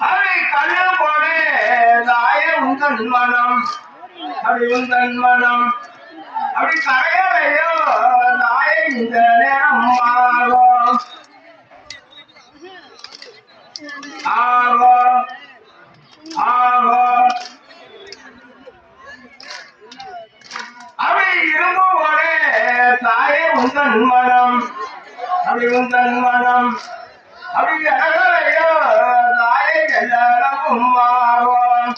அதை கண்ணு போனே தாய உந்தன் மனம் அப்படி உந்தன் மனம் அப்படி கரையலையோ தாய இந்த நேரம் ஆகும் ஆகும் ஆகும் அப்படி இரும்பு போனே தாய உந்தன் மனம் அப்படி உந்தன் மனம் அப்படி கரையலையோ தாய எல்லாரும் ஆகும்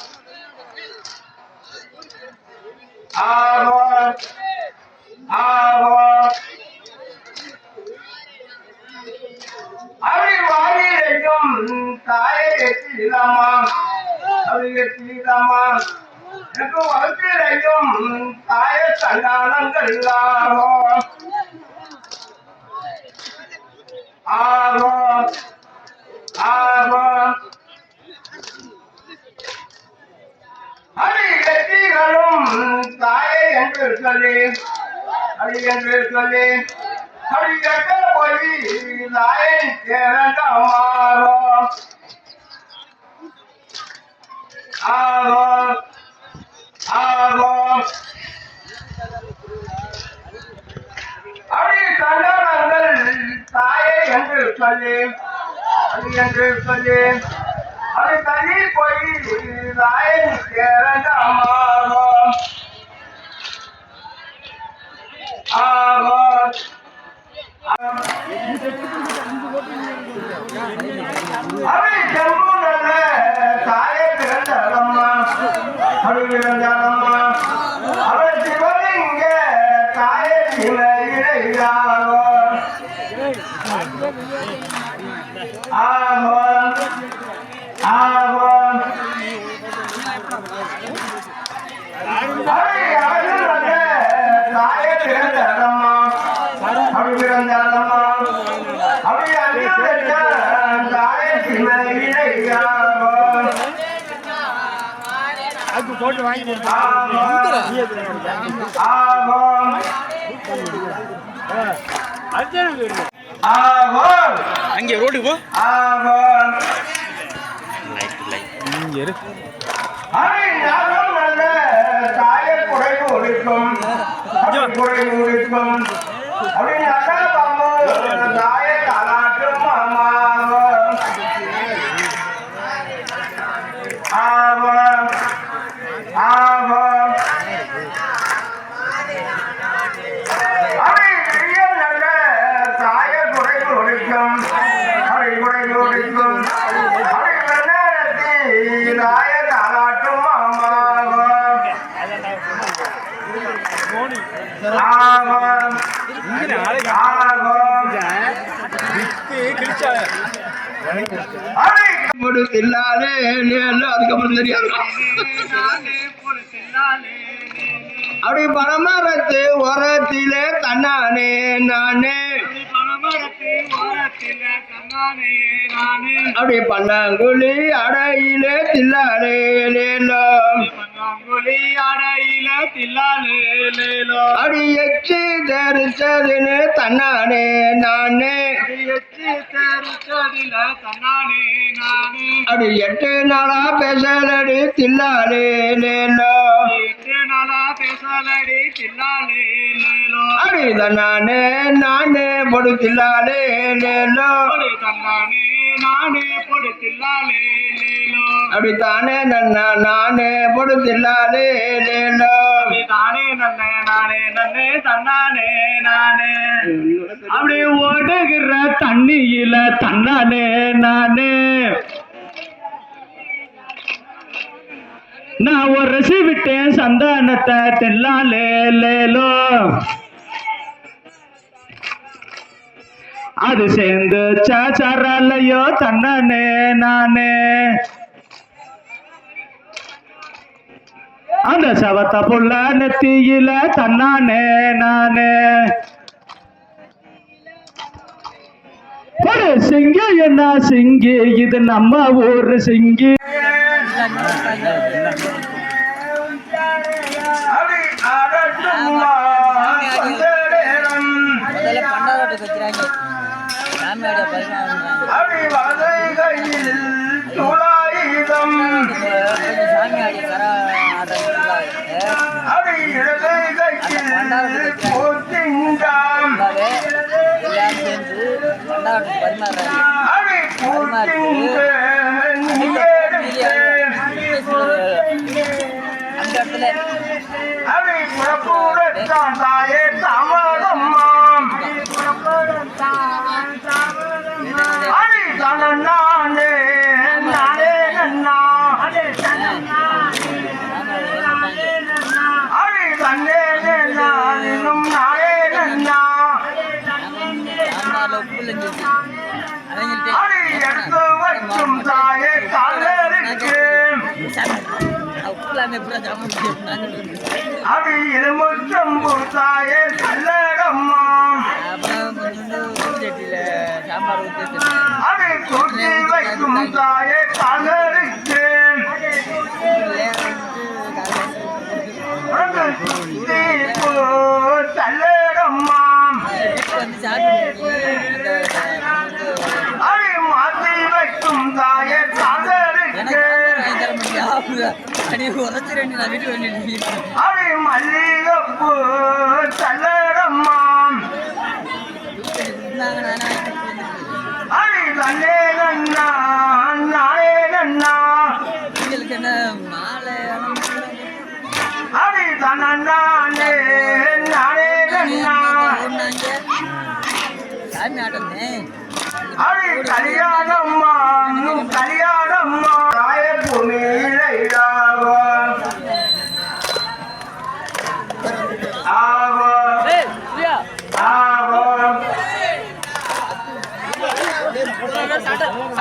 ஆகும் ஆகும் அப்படி வாங்கியும் தாயை எட்டிடலாமா அப்படி எட்டிடலாமா எனக்கு வகுப்பிலையும் தாய சண்டானங்கள் ஆகும் ஆகும் ஆகும் அப்படி எட்டிகளும் தாயை என்று சொல்லி அப்படி என்று சொல்லி அப்படி எட்ட போய் தாயை தேரண்டமாறும் ஆகும் ஆகும் அப்படி சண்டானங்கள் தாயை என்று சொல்லி அப்படி என்று சொல்லி அப்படி தள்ளி போய் தாயை தேரண்டமாறும் ஆகும் அவை செம்பு நல்ல தாயை பிறந்தாளம்மா அப்படி பிறந்தாளம்மா அவள் சிவலிங்க தாயை இணையாளோ ஆகும் ஆகும் அவை அவள் நல்ல தாயை பிறந்தாளம்மா அப்படி பிறந்தாளம்மா அப்படி அஞ்சு தாயை இணையாளோ போட்டு வாங்கி அங்கே ரோடு போ தாயை குறைவு ஒழிக்கும் குறைவு ஒழிக்கும் அப்படின்னு தாயை தாலாட்டும் அம்மாவும் ஆகும் ஆகும் அதை நல்ல தாய குறைவு ஒழிக்கும் அதை குறைவு ஒழிக்கும் அதை வெள்ளத்தி தாய தாலாட்டும் அம்மாவும் ஆகும் ஆகும் அதை கொடுத்தில்லாதே அதுக்கப்புறம் தெரியாது அப்படி பரமரத்து ஓரத்திலே தன்னானே நானே அப்படி பன்னாங்குழி அடையிலே தில்லாலே லேலோ அப்படி எச்சி தெரிச்சதுன்னு தன்னானே நானே அப்படி 8 நாளா பேசலடி தில்லாலே லேலோ அப்படி தன்னானே நானே பொடுத்தில்லாலே லேலோ அப்படி தானே நன்னா நானே பொடுத்தில்லாலே லேலோ அப்படி ஓடுகிற தண்ணியில தன்னானே நானே நான் உரசி விட்டேன் சந்தானத்தை தெல்லாலே லேலோ அது சேர்ந்து சாச்சாராலையோ தன்னானே நானே அந்த சவத்த புள்ள நெத்தியில தன்னானே நானே ஒரு சிங்கி என்ன சிங்கி இது நம்ம ஊரு சிங்கி பூத்திங்கம் அவை பூத்திங்க அவை புறப்பூரத்தான் தாயே தாமதம்மாம் அவை தனநானே நானே நன்னா அவை தன்னே நானும் நானே நன்னா அவை எடுத்து வைக்கும் தாயே கல்லருக்கு அவை இருமுற்றம் தாயே கல்லடம்மா அவை கூட்டி வைக்கும் தாயே கல்லருக்கு தல்லடம்மா அவை மாற்றி வைக்கும் தாயே கல்லருக்கு அவை மல்லிகைப்பூ தல்லடம்மா அவை தன்னே நன்னா நானே நன்னா அவை தனநானே நானே நன்னா அவை கல்யாணம்மா கல்யாணம்மா ராய பூமியிலே ஆவோ ஆவோ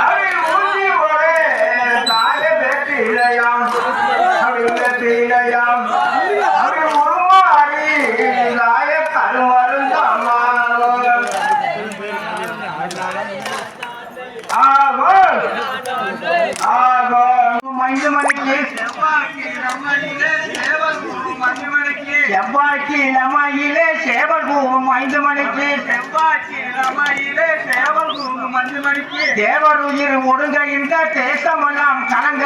அவை ஊசி ஒரே தாய வெற்றிலையாம் அவை வெற்றிலையாம் அவை உருமாறி தாய கருவருந்தாமா ஆவோ ஆவோ 5 மணிக்கு செவ்வாய்க்கு இளமையிலே சேவல் பூவும் 5 மணிக்கு தேவர் உயிர் ஒடுங்குகின்ற தேசமெல்லாம் கலங்க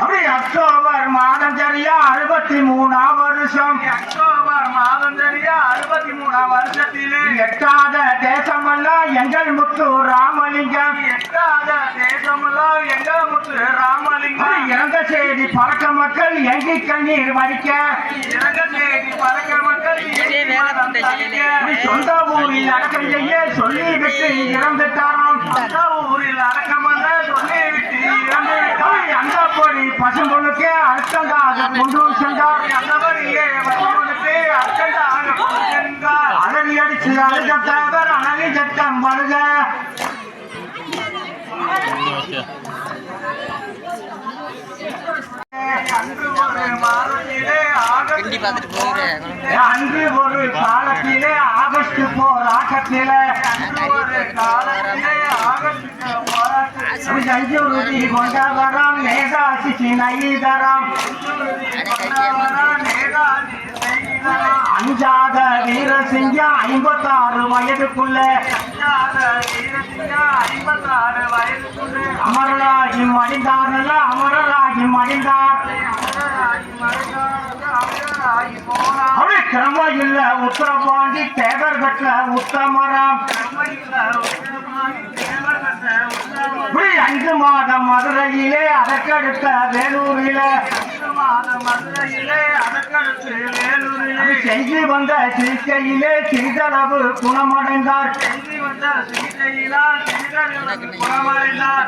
அப்படி அக்டோபர் மாதம் சரியா 63ஆம் வருஷம் வருஷத்திலே எட்டாத தேசமெல்லாம் எங்கள் முத்து ராமலிங்கம் இறந்த செய்தி பறக்க மக்கள் எங்கி கண்ணீர் வடிக்க சொந்த ஊரில் அடக்கம் செய்ய சொல்லிவிட்டு இறந்துட்டாராம் அந்த பொடி பசும்பொண்ணுக்கு அர்த்தந்தாக கொண்டு சென்றார் அழகி அடிச்சு அழுதவர் அழகி சட்டம் பழுத அன்று ஒரு காலத்திலே ஆகஸ்ட் போராட்டத்திலே ஜஞ்சுருதி கொண்டவரம் நேதாசி நைதரம் அஞ்சாத வீரசிங்க 56 வயதுக்குள்ள அமரராகி மடிந்தார் அமரராகி மடிந்தார் அப்படி கிரம இல்ல உத்தரபாண்டி தேவர் பெற்ற உத்தமரம் 5 மாதம் மதுரையிலே அதற்கடுத்த வேலூரிலே செஞ்சு வந்த சிகிச்சையிலே சிறிதளவு குணமடைந்தார்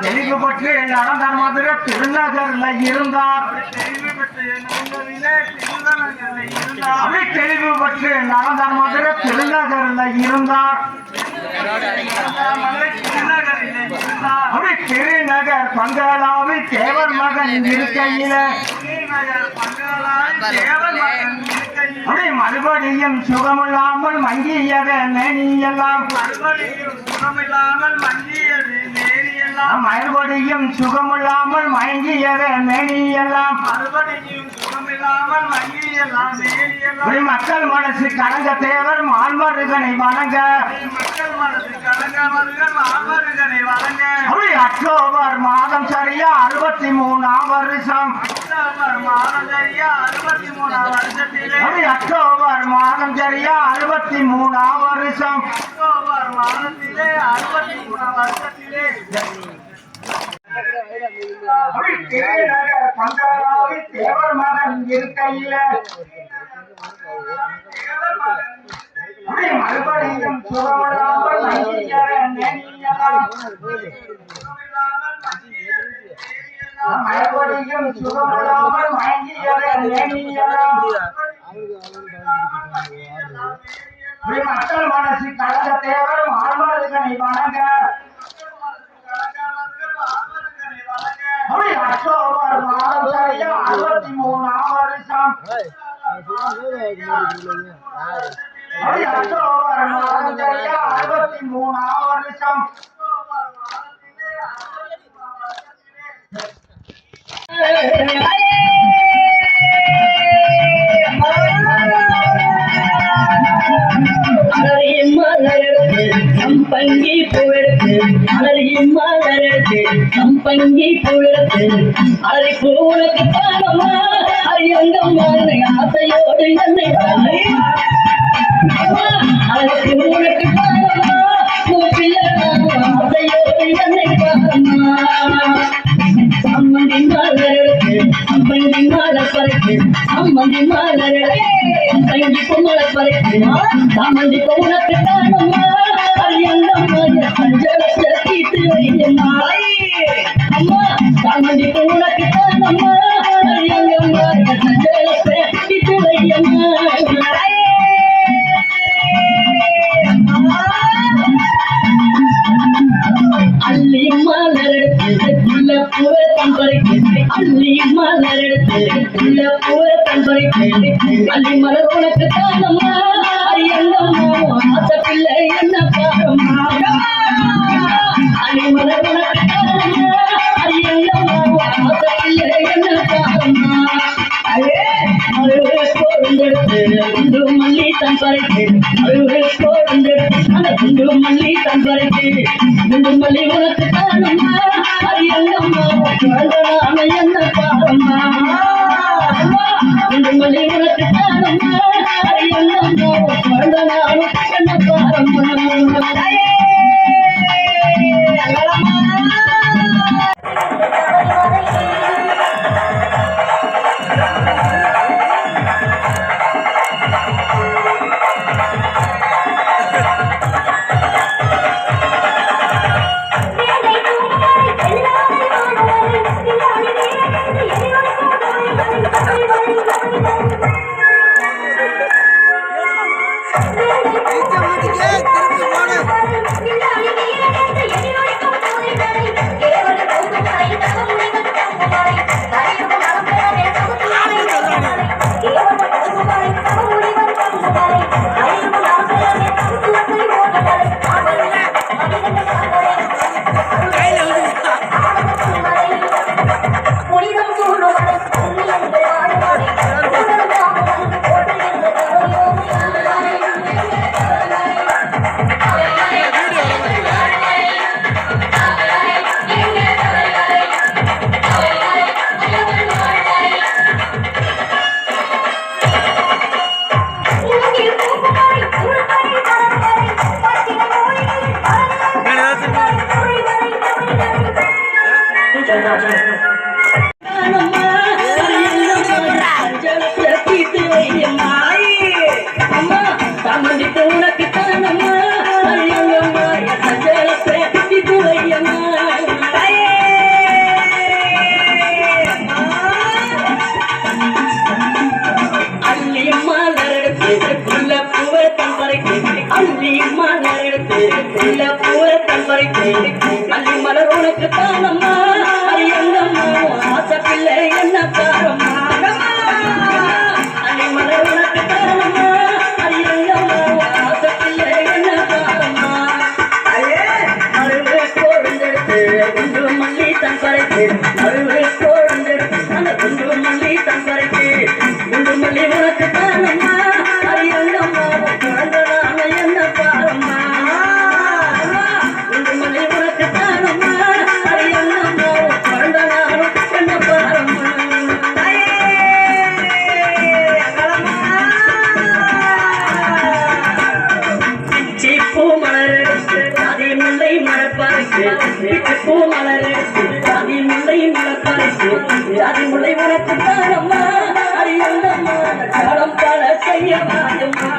தெளிவு பற்றி நடந்த மதுரை திருநகர்ல இருந்தார் அப்படி தெளிவு பற்றி நடந்த மதுரை திருநகர்ல இருந்தார் அப்படி திருநகர் பங்களாவில் தேவர் மகன் இருக்கையில அப்படி மறுபடியும் சுகமில்லாமல் மங்கியத மேனியெல்லாம் மறுபடியும் சுகமில்லாமல் மயங்கியத மேனியெல்லாம் மக்கள் மனசு கலங்க தேவர் மால்மருகனை வணங்க அப்படி அக்டோபர் மாதம் சரியா 63ஆம் வருஷம். மாதம் சரியா 63ஆம் வருஷத்திலே அக்டோபர் மாதம் சரியா 63ஆம் வருஷம். அக்டோபர் மாதத்திலே 63ஆம் வருஷத்திலே தேவர் மகன் இருக்கையில மறுபடியும் சுகமில்லாமல் மறுபடியும் சுகமில்லாமல் மக்கள் மனசு கலந்த தேவர் மார்மருகனை வணங்க அக்டோபர் மாதம் சரியா 63ஆம் வருஷம். அக்டோபர் மாதம் சரியா 63ஆம் வருஷம். சம்பங்கி பூவெடுத்து அலறியும் மலரெடுத்து சம்பங்கி பூவெடுத்து அலறி பூவுனக்கு தானம்மா அரியங்கம்மா ஆசையோடு என்னை அலறி பூவுனக்கு தானம்மா பிள்ளை ஆசையோடு என்னை பாரம்மா சம்மந்தி மலரெடுத்து சம்பங்கி மலர் பறித்து சம்மந்தி மலரெடுத்து சம்பங்கி பொம்மலை பறித்து சம்மந்தி பொம்மனுக்கு தானம்மா அம்மா சாமந்தி உனக்கு தானம்மா அள்ளி மலரெடுத்து புள்ள பூவை தம்பரைக்கு அள்ளி மலரெடுத்து புள்ள பூவை தம்பரைக்கு அள்ளி மலர் உனக்கு தானம்மா அரியங்கம்மா ஆசை பிள்ளை என்ன பாரம்மா அள்ளி மலர் உனக்கு தானம்மா அரியங்கம்மா ஆசை பிள்ளை என்ன பாரம்மா அழுவே கோடுந்தெடுத்து குண்டு மல்லி தம்பரைக்கு அழுவே கோடுந்தெடுத்து அந்த குண்டு மல்லி தம்பரைக்கு குண்டு மல்லி உனக்கு தானம்மா அரியங்கம்மா குழந்தை என்ன பாரம்மா குண்டு மல்லி உனக்கு தானம்மா அரியங்கம்மா குழந்தை என்ன பாரம்மா அள்ளி மலர் உனக்கு தானம்மா அரியங்கம்மா ஆசை பிள்ளை என்ன பாரம்மா அள்ளி மலர் உனக்கு தானம்மா அரியங்கம்மா ஆசை பிள்ளை என்ன பாரம்மா அழுவே கோடுந்தெடுத்து குண்டு மல்லி தம்பரைக்கு அழுவே கோடுந்தெடுத்து அந்த குண்டு மல்லி தம்பரைக்கு குண்டு மல்லி உனக்கு தானம்மா அரியங்கம்மா குழந்தை என்ன பாரம்மா குண்டு மல்லி உனக்கு தானம்மா அரியங்கம்மா ஜாதி முல்லை மலப்பறித்து பூ மலருக்கு ஜாதி முல்லை மலப்பறித்து ஜாதி முல்லை உனக்கு தானம்மா அறியந்தம்மா காலம் பல செய்ய மாட்டம்மா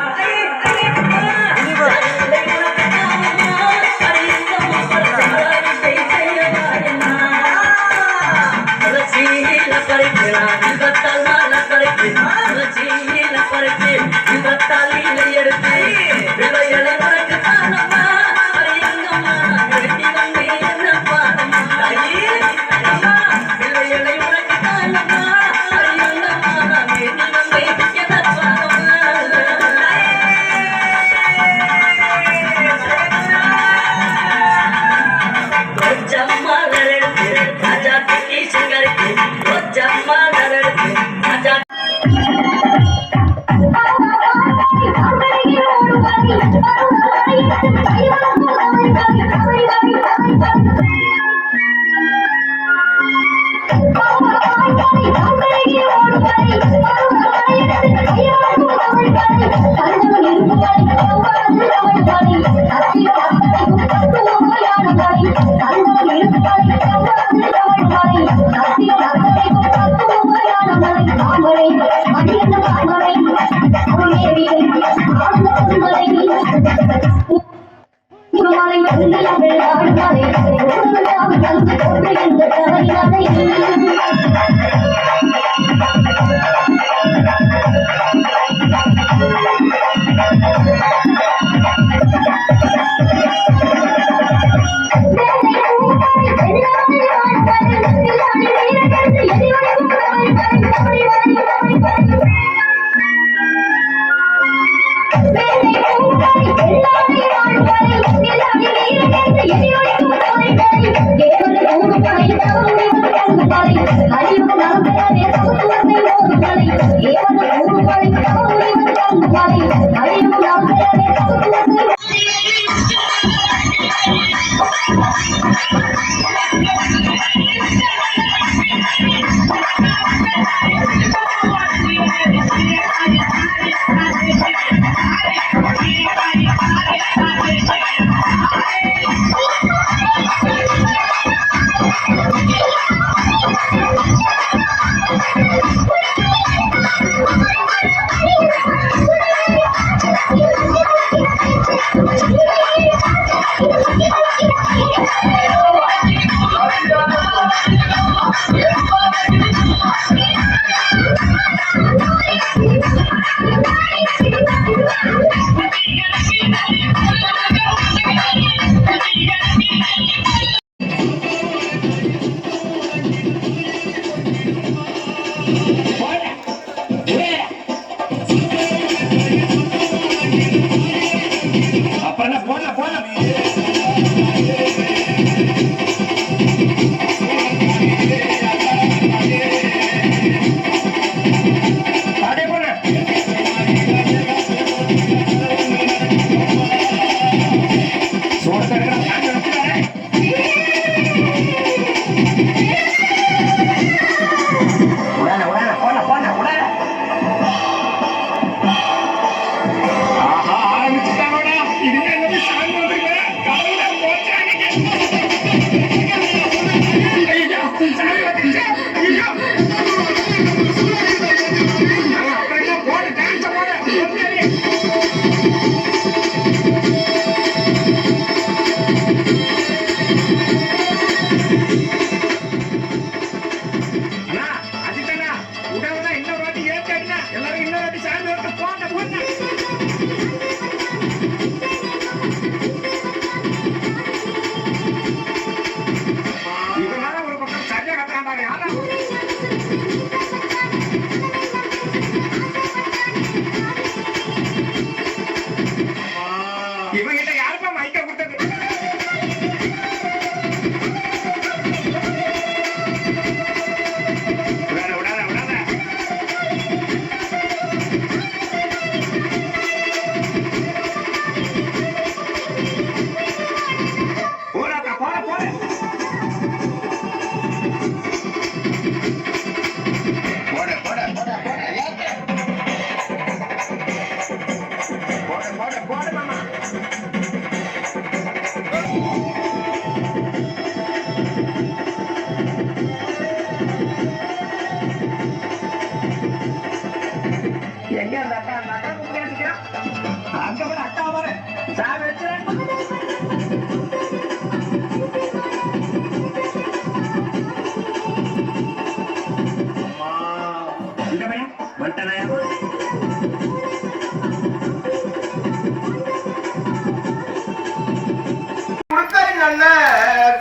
நல்ல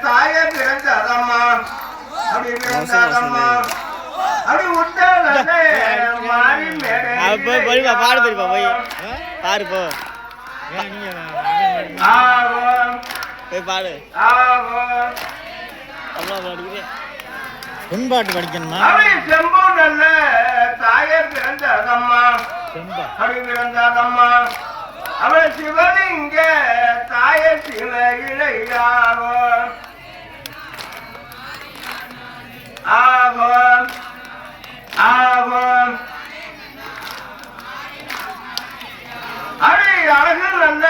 தாய பிறந்ததம்மா அப்படி பிறந்ததம்மா அப்படி உத்தரே மாறி மேடை பாடு போய் பாரு போ ஆகும் போய் பாடு ஆகும் அவ்வளோ படிக்கிறேன் பொன்பாட்டு படிக்கணுமா அப்படி செம்பு நல்ல தாய பிறந்ததம்மா செம்பா அப்படி பிறந்ததம்மா அவள் சிவலிங்க தாய சிவ இளையாகும் ஆகும் ஆகும் அடி அழகு நல்ல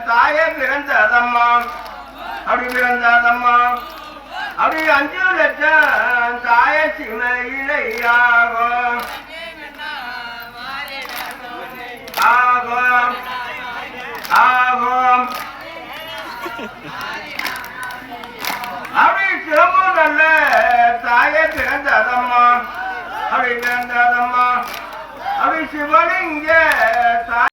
தாய பிறந்ததம்மா அப்படி பிறந்ததம்மா அப்படி 5 லட்சம் தாய சிவ இளையாகும் ஆகும் ஆகும் அப்படி சிறப்பு நல்ல தாய பிறந்ததம்மா அப்படி பிறந்ததம்மா அப்படி சிவலிங்க தாய